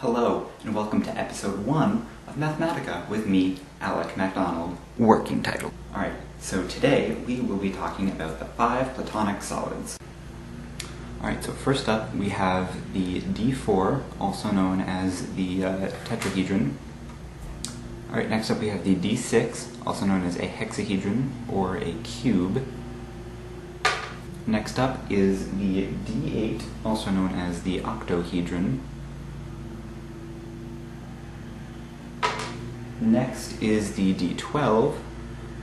Hello, and welcome to episode 1 of Mathematica with me, Alec MacDonald, working title. Alright, so today we will be talking about the 5 Platonic solids. Alright, so first up we have the D4, also known as the tetrahedron. Alright, next up we have the D6, also known as a hexahedron or a cube. Next up is the D8, also known as the octahedron. Next is the D12,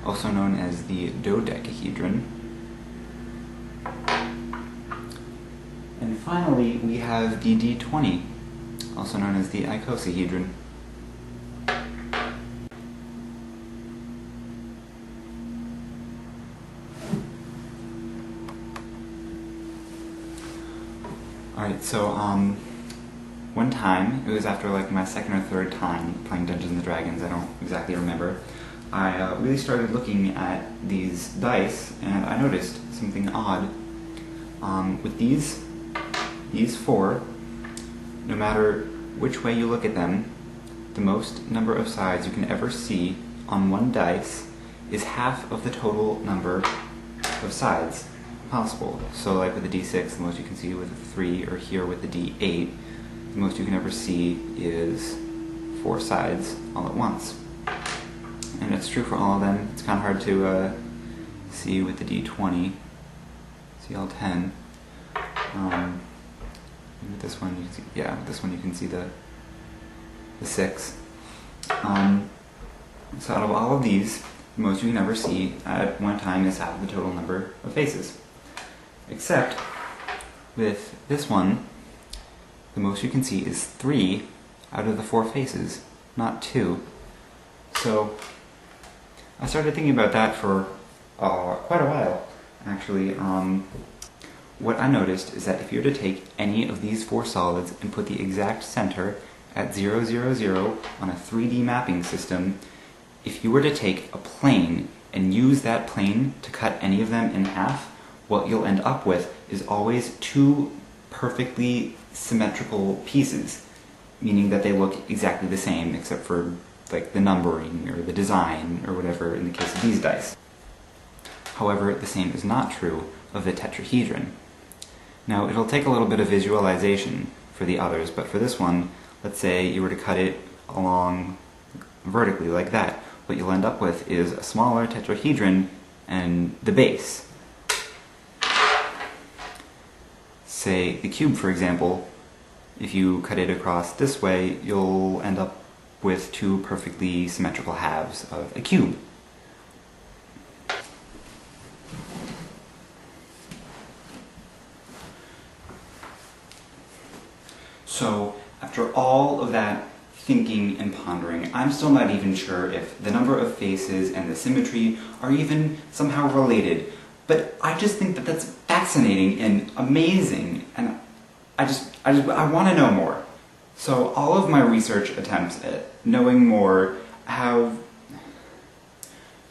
also known as the dodecahedron. And finally, we have the D20, also known as the icosahedron. Alright, so, one time, it was after like my second or third time playing Dungeons & Dragons, I don't exactly remember, I really started looking at these dice, and I noticed something odd. With these four, no matter which way you look at them, the most number of sides you can ever see on one dice is half of the total number of sides possible. So like with the D6, the most you can see with a 3, or here with the D8, the most you can ever see is 4 sides all at once. And it's true for all of them. It's kind of hard to see with the D20, see all 10. With this one, you can see, yeah, with this one you can see the 6. So out of all of these, the most you can ever see at one time is half the total number of faces. Except with this one, the most you can see is 3 out of the 4 faces, not 2. So I started thinking about that for quite a while, actually. What I noticed is that if you were to take any of these 4 solids and put the exact center at 0, 0, 0 on a 3D mapping system, if you were to take a plane and use that plane to cut any of them in half, what you'll end up with is always 2 perfectly symmetrical pieces, meaning that they look exactly the same except for like the numbering or the design or whatever in the case of these dice. However, the same is not true of the tetrahedron. Now, it'll take a little bit of visualization for the others, but for this one, let's say you were to cut it along vertically like that, what you'll end up with is a smaller tetrahedron and the base. Say the cube, for example, if you cut it across this way, you'll end up with 2 perfectly symmetrical halves of a cube. So, after all of that thinking and pondering, I'm still not even sure if the number of faces and the symmetry are even somehow related. But I just think that that's fascinating and amazing, and I want to know more. So all of my research attempts at knowing more have...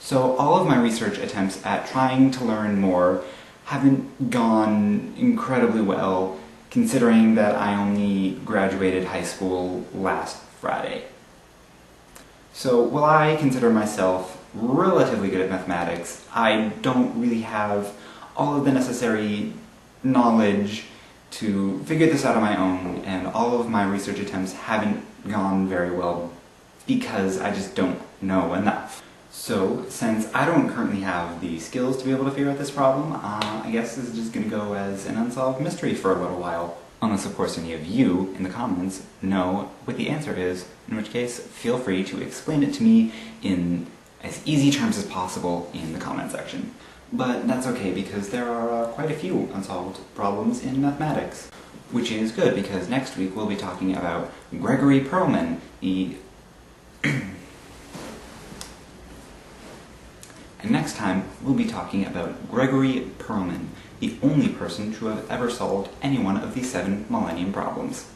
So all of my research attempts at trying to learn more haven't gone incredibly well, considering that I only graduated high school last Friday. So while I consider myself relatively good at mathematics, I don't really have all of the necessary knowledge to figure this out on my own, and all of my research attempts haven't gone very well because I just don't know enough. So, since I don't currently have the skills to be able to figure out this problem, I guess this is just going to go as an unsolved mystery for a little while. Unless, of course, any of you in the comments know what the answer is, in which case, feel free to explain it to me in as easy terms as possible in the comment section. But that's okay, because there are quite a few unsolved problems in mathematics. Which is good, because next week we'll be talking about Gregory Perelman, the... And next time we'll be talking about Gregory Perelman, the only person to have ever solved any one of these 7 millennium problems.